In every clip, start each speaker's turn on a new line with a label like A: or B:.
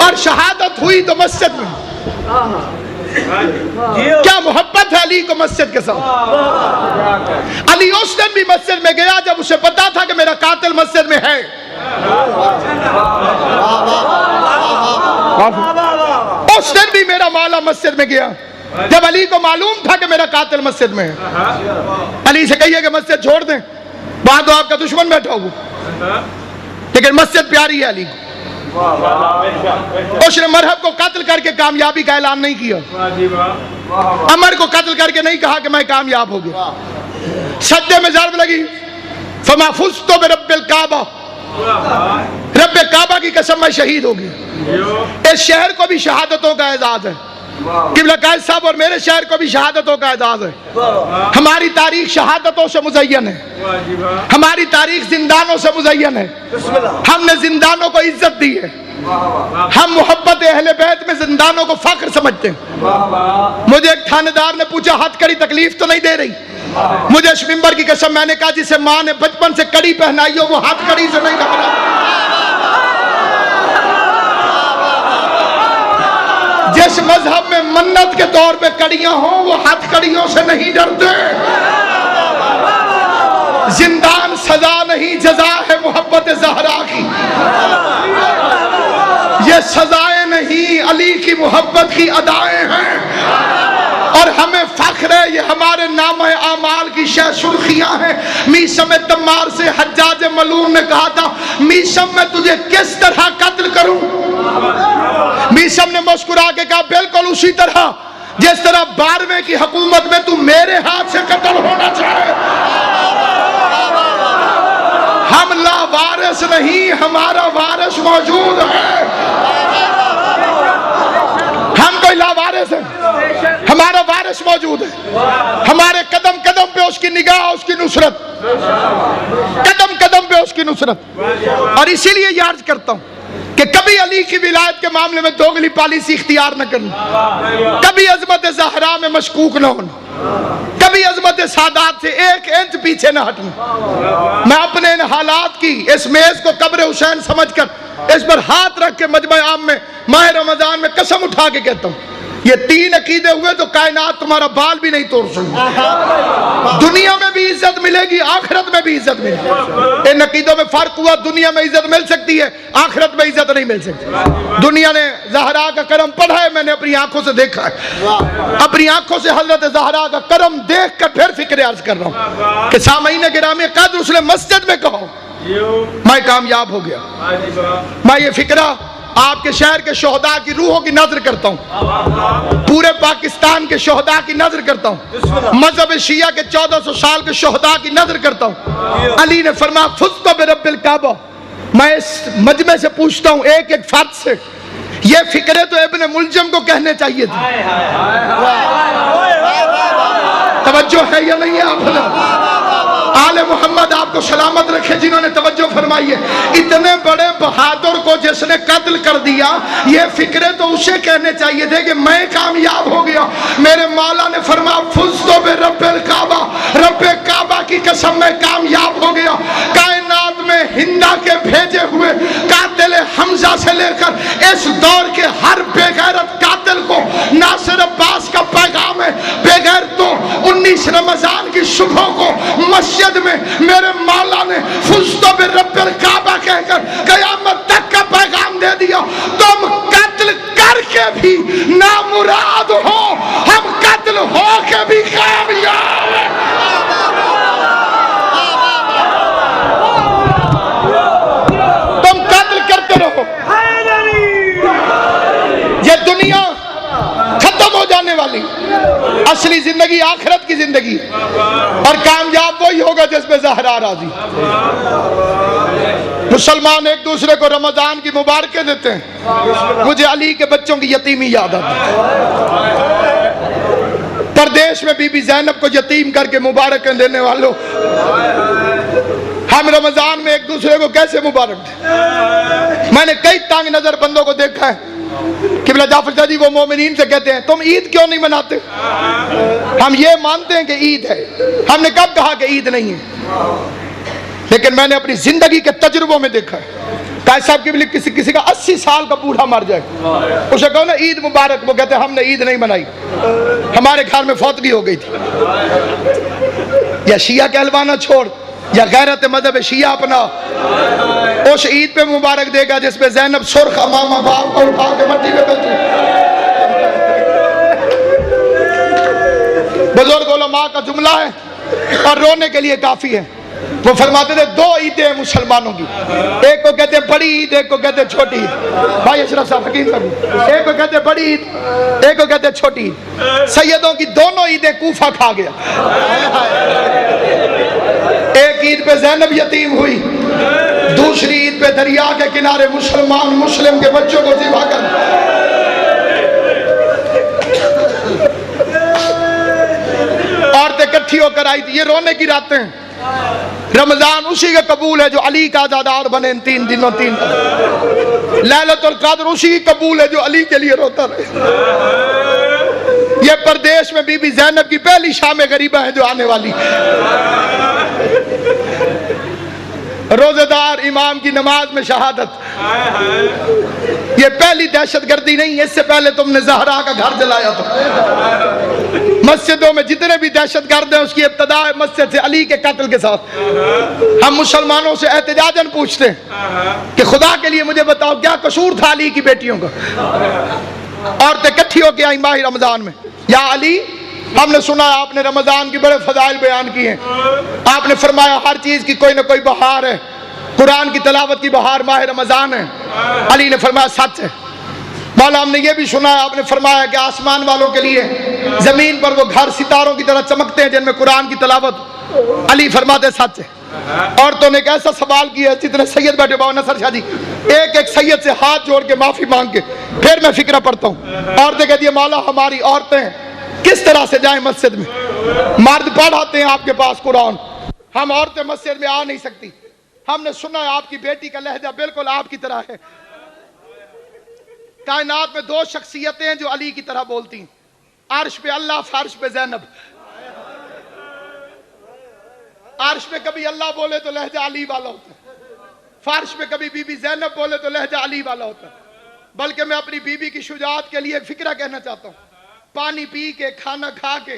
A: اور شہادت ہوئی تو مسجد میں. کیا محبت ہے علی کو مسجد کے ساتھ. علی اس دن بھی مسجد میں گیا جب اسے پتا تھا کہ میرا قاتل مسجد میں ہے. اس دن بھی میرا مولا مسجد میں گیا جب علی کو معلوم تھا کہ میرا قاتل مسجد میں ہے. علی سے کہیے کہ مسجد چھوڑ دیں, وہاں تو آپ کا دشمن بیٹھا ہوا, لیکن مسجد پیاری ہے علی کو. اس نے مرحب کو قتل کر کے کامیابی کا اعلان نہیں کیا. عمر کو قتل کر کے نہیں کہا کہ میں کامیاب ہو گیا. سجدے میں ضرب لگی, فما فزت برب الکعبہ, رب کعبہ کی قسم میں شہید ہو گیا. اس شہر کو بھی شہادتوں کا اعزاز ہے. قبلہ قائد صاحب اور میرے شہر کو بھی شہادتوں کا اعزاز ہے. ہماری تاریخ شہادتوں سے مزین ہے. ہماری تاریخ زندانوں سے مزین ہے. ہم نے زندانوں کو عزت دی ہے. ہم محبت اہل بیت میں زندانوں کو فخر سمجھتے ہیں. مجھے ایک تھانے دار نے پوچھا ہتھ کڑی تکلیف تو نہیں دے رہی. مجھے اس منبر کی قسم, میں نے کہا جسے ماں نے بچپن سے کڑی پہنائی ہو وہ ہاتھ کڑی سے نہیں گھبرا. جس مذہب میں منت کے طور پہ کڑیاں ہوں وہ ہاتھ کڑیوں سے نہیں ڈرتے. زندان سزا نہیں جزا ہے محبت زہرا کی. یہ سزائیں نہیں علی کی محبت کی ادائیں ہیں, اور ہمیں فخر ہے, یہ ہمارے نام اعمال کی شہ سرخیاں ہیں. میسم تمار سے حجاج ملعون نے کہا تھا میسم میں تجھے کس طرح قتل کروں. میسم نے مسکرا کے کہا بالکل اسی طرح جس طرح 12ویں کی حکومت میں تو میرے ہاتھ سے قتل ہونا چاہے. ہم لا وارث نہیں, ہمارا وارث موجود ہے. ہم کوئی لا وارث ہے, ہمارا وارث موجود ہے. ہمارے قدم قدم پہ اس کی نگاہ, اس کی نصرت, قدم قدم پہ اس کی نصرت. اور اسی لیے یہ عرض کرتا ہوں کہ کبھی علی کی ولایت کے معاملے میں دوگلی پالیسی اختیار نہ کرنا, کبھی عظمت زہرا میں مشکوک نہ ہونا, کبھی عظمت سادات سے 1 انچ پیچھے نہ ہٹنا. میں اپنے ان حالات کی اس میز کو قبر حسین سمجھ کر اس پر ہاتھ رکھ کے مجمع عام میں ماہ رمضان میں قسم اٹھا کے کہتا ہوں یہ 3 عقیدے ہوئے تو کائنات تمہارا بال بھی نہیں توڑ سکتی. دنیا میں بھی عزت ملے گی, آخرت میں بھی عزت ملے گی. ان عقیدوں میں فرق ہوا, دنیا میں عزت مل سکتی ہے, آخرت میں عزت نہیں مل سکتی. دنیا نے زہرا کا کرم پڑھا ہے, میں نے اپنی آنکھوں سے دیکھا ہے. اپنی آنکھوں سے حضرت زہرا کا کرم دیکھ کر پھر فکر عرض کر رہا ہوں کہ سامعین گرامی قدر اس نے مسجد میں کہو میں کامیاب ہو گیا. میں یہ فکرہ آپ کے شہر کے شہداء کی روحوں کی نظر کرتا ہوں, پورے پاکستان کے شہداء کی نظر کرتا ہوں, مذہب شیعہ کے 1400 سال کے شہداء کی نظر کرتا ہوں. علی نے فرمایا فزت برب الکعبہ. میں اس مجمع سے پوچھتا ہوں ایک ایک فرد سے, یہ فکرے تو ابن ملجم کو کہنے چاہیے تھے. توجہ ہے یا نہیں ہے آپ؟ آل محمد آپ کو سلامت رکھے جنہوں نے توجہ فرمائی ہے. اتنے بڑے بہادر کو جس نے قتل کر دیا, یہ فکرے تو اسے کہنے چاہیے تھے کہ میں کامیاب ہو گیا. میرے مولا نے فرمایا فزت برب الکعبہ, رب کعبہ کی قسم میں کامیاب ہو گیا. کائنات میں ہندا کے بھیجے ہوئے قاتل حمزہ سے لے کر اس دور کے ہر بے غیرت قاتل کو ناصر عباس کا پیغام ہے, بے غیرتوں 19 رمضان کی صبح کو مسجد میں میرے مولا نے فزت برب الکعبہ کہہ کر قیامت تک کا پیغام دے دیا. تم قتل کر کے بھی نامراد ہو, ہم قتل ہو کے بھی کامیاب ہیں. تم قتل کرتے رہو, یہ دنیا ختم ہو جانے والی, اصلی زندگی آخرت کی زندگی, اور کامیاب وہی ہوگا جس میں زہرا راضی. مسلمان ایک دوسرے کو رمضان کی مبارکیں دیتے ہیں. مجھے علی کے بچوں کی یتیمی یاد آتی ہے. پردیش میں بی بی زینب کو یتیم کر کے مبارکیں دینے والوں, ہم رمضان میں ایک دوسرے کو کیسے مبارک دیں. میں نے کئی تانگ نظر بندوں کو دیکھا ہے. قبلہ جعفر شاہ جی وہ مومنین سے کہتے ہیں تم عید کیوں نہیں مناتے؟ ہم یہ مانتے ہیں کہ عید ہے. ہم نے کب کہا کہ عید نہیں ہے؟ لیکن میں نے اپنی زندگی کے تجربوں میں دیکھا ہے قائد صاحب کی بھی کسی کا 80 سال کا بوڑھا مر جائے، اسے کہو نا عید مبارک، وہ کہتے ہیں ہم نے عید نہیں منائی، ہمارے گھر میں فوتگی ہو گئی تھی۔ یا شیعہ کہلوانا چھوڑ، یا غیرت مذہب شیعہ اپنا، اس عید پہ مبارک دے گا جس پہ زینب سرخ امامہ باپ کو اٹھا کے مٹی میں بیٹھی۔ بزرگ علماء کا جملہ ہے اور رونے کے لیے کافی ہے، وہ فرماتے تھے 2 عیدیں ہیں مسلمانوں کی، ایک کو کہتے ہیں بڑی عید، ایک کو کہتے ہیں چھوٹی عید۔ بھائی اشرف صاحب حکیم صاحب، ایک کو کہتے ہیں بڑی عید، ایک کو کہتے ہیں چھوٹی عید۔ سیدوں کی دونوں عیدیں کوفہ کھا گیا۔ ایک عید پہ زینب یتیم ہوئی، دوسری عید پہ دریا کے کنارے مسلمان مسلم کے بچوں کو ذبح کر، عورتیں کٹھی ہو کر آئی تھی۔ یہ رونے کی راتیں ہیں۔ رمضان اسی کا قبول ہے جو علی کا عزادار بنے ان 3 دنوں 3 لیلۃ القدر اسی کی قبول ہے جو علی کے لیے روتا رہے۔ یہ پردیش میں بی بی زینب کی پہلی شام غریبہ ہے جو آنے والی، روزہ دار امام کی نماز میں شہادت۔ یہ پہلی دہشت گردی نہیں، اس سے پہلے تم نے زہرا کا گھر جلایا تھا۔ مسجدوں میں جتنے بھی دہشت گرد ہیں اس کی ابتدا ہے مسجد سے، علی کے قتل کے ساتھ۔ ہم مسلمانوں سے احتجاجاً پوچھتے ہیں کہ خدا کے لیے مجھے بتاؤ کیا قصور تھا علی کی بیٹیوں کا؟ عورتیں کٹھی ہو کے آئیں ماہ رمضان میں، یا علی ہم نے سنا آپ نے رمضان کی بڑے فضائل بیان کیے ہیں، آپ نے فرمایا ہر چیز کی کوئی نہ کوئی بہار ہے، قرآن کی تلاوت کی بہار ماہ رمضان ہے۔ علی نے فرمایا سچ ہے مولا، ہم نے یہ بھی سنا ہے آپ نے فرمایا کہ آسمان والوں کے لیے زمین پر وہ گھر ستاروں کی طرح چمکتے ہیں جن میں قرآن کی تلاوت۔ علی فرماتے سچ ہے۔ عورتوں نے ایک ایسا سوال کیا ہے، جتنے سید بیٹھے باؤ نصر شاہ جی ایک ایک سید سے ہاتھ جوڑ کے معافی مانگ کے پھر میں فکرہ پڑھتا ہوں۔ عورتیں کہتی ہیں مولا ہماری عورتیں کس طرح سے جائیں مسجد میں؟ مرد پڑھاتے ہیں آپ کے پاس قرآن، ہم عورتیں مسجد میں آ نہیں سکتی۔ ہم نے سنا ہے آپ کی بیٹی کا لہجہ بالکل آپ کی طرح ہے۔ کائنات میں 2 شخصیتیں ہیں جو علی کی طرح بولتی ہیں، عرش پہ اللہ، فرش پہ زینب۔ عرش پہ کبھی اللہ بولے تو لہجہ علی والا ہوتا ہے، فرش پہ کبھی بی بی زینب بولے تو لہجہ علی والا ہوتا ہے۔ بلکہ میں اپنی بی بی کی شجاعت کے لیے ایک فکرہ کہنا چاہتا ہوں۔ پانی پی کے، کھانا کھا کے،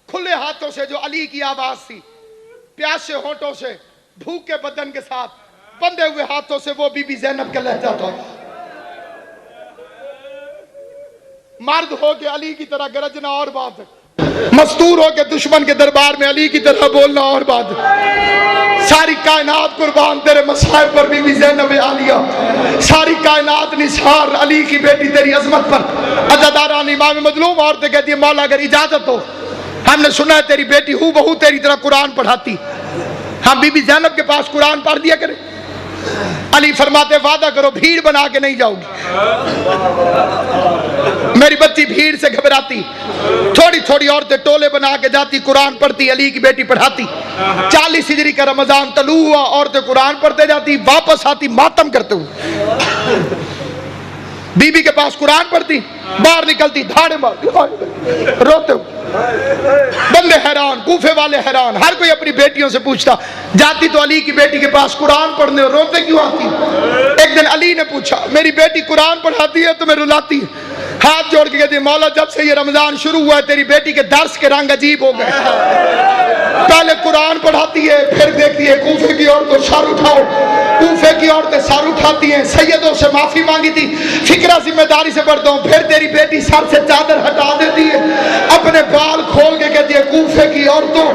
A: کھلے ہاتھوں سے جو علی کی آواز تھی، پیاسے ہونٹوں سے، بھوکے بدن کے ساتھ، بندے ہوئے ہاتھوں سے، وہ بی بی زینب کا لہجہ تھا۔ مرد ہو کے علی کی طرح گرجنا اور بات ہے، مستور ہو کے دشمن کے دربار میں علی کی طرح بولنا اور بات ہے۔ ساری کائنات قربان تیرے مصائب پر بی بی زینب عالیہ، ساری کائنات نثار علی کی بیٹی تیری عظمت پر۔ عزاداران امام مظلوم عورتیں کہتی ہیں مولا اگر اجازت ہو، ہم نے سنا ہے تیری بیٹی ہو بہو تیری طرح قرآن پڑھاتی، ہم بی بی زینب کے پاس قرآن پڑھ دیا کریں۔ علی فرماتے وعدہ کرو بھیڑ بنا کے نہیں جاؤ گی۔ میری بچی بھیڑ سے گھبراتی، تھوڑی تھوڑی عورتیں ٹولے بنا کے جاتی، قرآن پڑھتی، علی کی بیٹی پڑھاتی۔ 40 ہجری کا رمضان طلوع ہوا، عورتیں قرآن پڑھتے جاتی، واپس آتی ماتم کرتے ہوئے۔ بی بی کے پاس قرآن پڑھتی، باہر نکلتی دھاڑے مارتی روتے ہوئے۔ بندے حیران، کوفے والے حیران، ہر کوئی اپنی بیٹیوں سے پوچھتا جاتی تو علی کی بیٹی کے پاس قرآن پڑھنے اور روتے کیوں آتی؟ ایک دن علی نے پوچھا میری بیٹی قرآن پڑھاتی ہے تمہیں رلاتی ہے؟ ہاتھ جوڑ کے کہتی مولا جب سے یہ رمضان شروع ہوا ہے تیری بیٹی کے درس کے رنگ عجیب ہو گئے، پہلے قرآن پڑھاتی ہے پھر دیکھتی ہے کوفے کی عورتوں سر اٹھاؤ، کوفے کی عورتیں سر اٹھاتی ہیں، سیدوں سے معافی مانگی تھی، فکرہ ذمہ داری سے پڑھتا ہوں، پھر تیری بیٹی سر سے چادر ہٹا دیتی ہے، اپنے بال کھول کے کہتی ہے کوفے کی عورتوں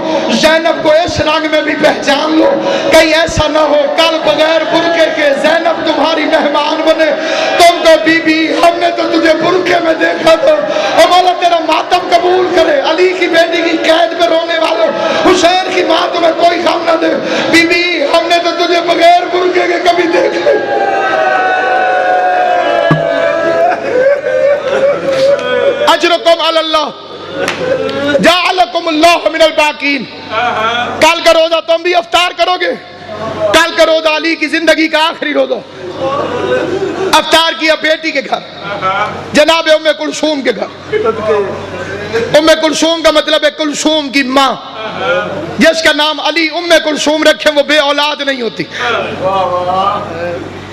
A: زینب کو اس رنگ میں بھی پہچان لو، کہیں ایسا نہ ہو کل بغیر برقعے کے زینب تمہاری مہمان بنے، تم تو بی بی ہم نے تو تجھے برقعے میں دیکھا تھا، اور مولا تیرا ماتم قبول کرے، علی کی بیٹی کی قید پہ رونے والوں، حسین کی ماں تمہیں کوئی غم نہ دے، بی بی ہم نے تو تجھے بغیر برقعے کے کبھی دیکھا۔ اجرکم علی اللہ جعلکم اللہ من الباقین۔ کل کا روزہ تم بھی افطار کرو گے، کل کا روزہ علی کی زندگی کا آخری روزہ، افطار کیا بیٹی کے گھر، جناب ام کلثوم کے گھر۔ ام کلثوم کا مطلب ہے کلثوم کی ماں، جس کا نام علی ام کلثوم رکھے وہ بے اولاد نہیں ہوتی۔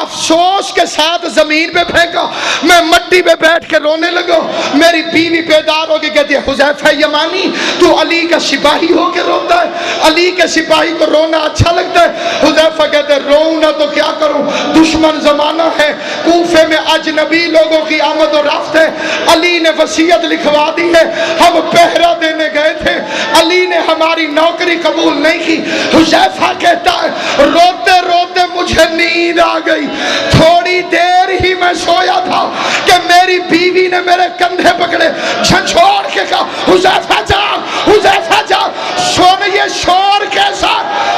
A: افسوس کے ساتھ زمین پہ پھینکا، میں مٹی پہ بیٹھ کے رونے لگا۔ میری بیوی بیدار ہو کے کہتی ہے حذیفہ یمانی تو علی کا سپاہی ہو کے روتا ہے، علی کے سپاہی کو رونا اچھا لگتا ہے؟ حذیفہ کہتے ہیں روؤں نہ تو کیا کروں، دشمن زمانہ ہے، کوفے میں اجنبی لوگوں کی آمد و رفت ہے، علی نے وصیت لکھوا دی ہے، ہم پہرا دینے گئے تھے، علی نے ہماری نوکری قبول نہیں کی۔ حذیفہ کہتا ہے روتے روتے مجھے نیند آ گئی، تھوڑی دیر ہی میں سویا تھا کہ میری بیوی نے میرے کندھے پکڑے، جھنجھوڑ کے کہا حذیفہ جاگ، حذیفہ جاگ۔ سن یہ شور کیسا؟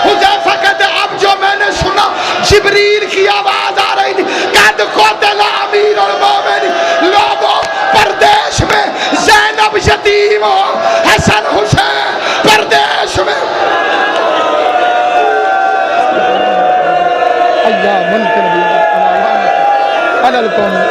A: حذیفہ کہتے اب جو میں نے سنا جبریل کی آواز آ رہی تھی، قد قتل امیر المومنین، لوگوں پردیش میں زینب یتیم ہو، حسن حسین پردیش میں۔ اللہ منکر علی القوم